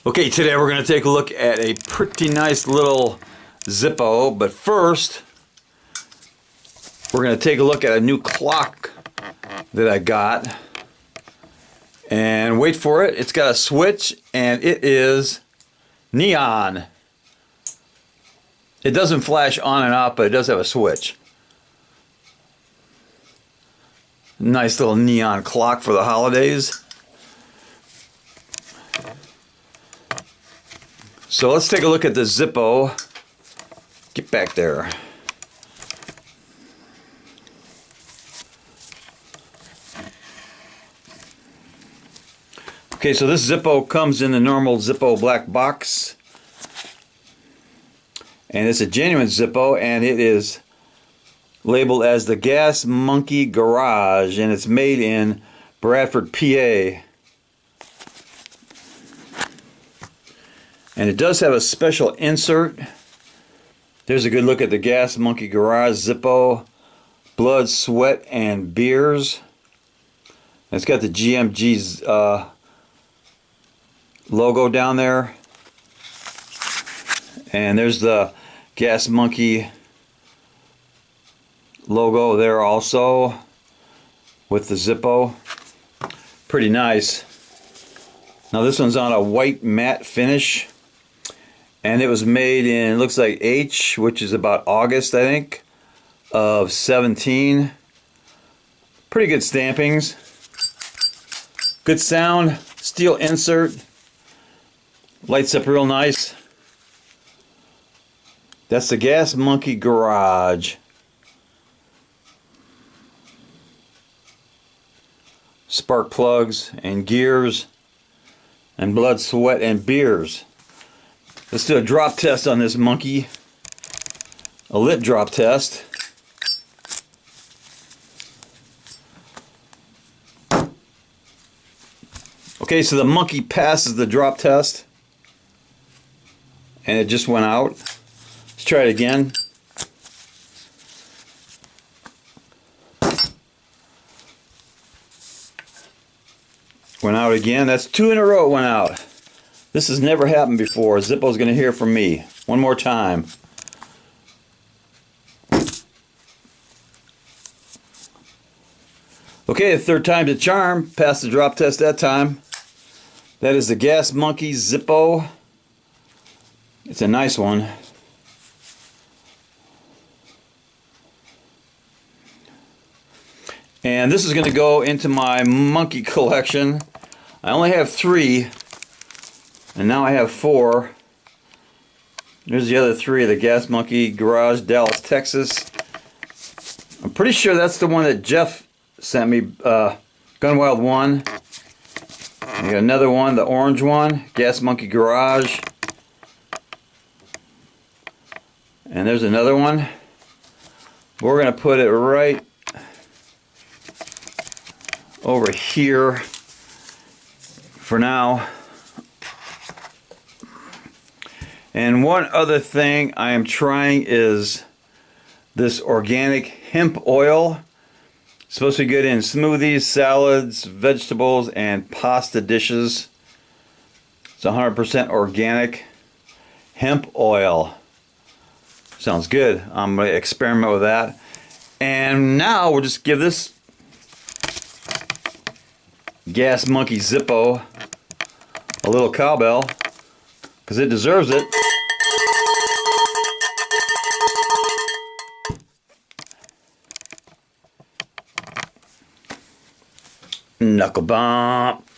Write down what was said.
Okay, today we're going to take a look at a pretty nice little Zippo, but first we're going to take a look at a new clock that I got. And wait for it, it's got a switch and it is neon. It doesn't flash on and off, but it does have a switch. Nice little neon clock for the holidays. So let's take a look at the Zippo. Get back there. Okay, so this Zippo comes in the normal Zippo black box. And it's a genuine Zippo, and it is labeled as the Gas Monkey Garage, and it's made in Bradford, PA. And it does have a special insert. There's a good look at the Gas Monkey Garage Zippo, Blood, Sweat, and Beers. And it's got the GMG's logo down there. And there's the Gas Monkey logo there also with the Zippo. Pretty nice. Now this one's on a white matte finish. And it was made in, looks like H, which is about August, I think, of 17. Pretty good stampings. Good sound. Steel insert. Lights up real nice. That's the Gas Monkey Garage. Spark plugs and gears and blood, sweat, and beers. Let's do a drop test on this monkey. A lit drop test. Okay, so the monkey passes the drop test. And it just went out. Let's try it again. Went out again. That's 2 in a row it went out. This has never happened before. Zippo's going to hear from me. One more time. Okay, the third time's the charm. Passed the drop test that time. That is the Gas Monkey Zippo. It's a nice one. And this is going to go into my monkey collection. I only have 3. And now I have 4. There's the other 3, the Gas Monkey Garage, Dallas, Texas. I'm pretty sure that's the one that Jeff sent me, Gunwild 1. I got another one, the orange one, Gas Monkey Garage. And there's another one. We're going to put it right over here for now. And one other thing I am trying is this organic hemp oil. It's supposed to be good in smoothies, salads, vegetables, and pasta dishes. It's 100% organic hemp oil. Sounds good. I'm going to experiment with that. And now we'll just give this Gas Monkey Zippo a little cowbell, because it deserves it. Knuckle bump.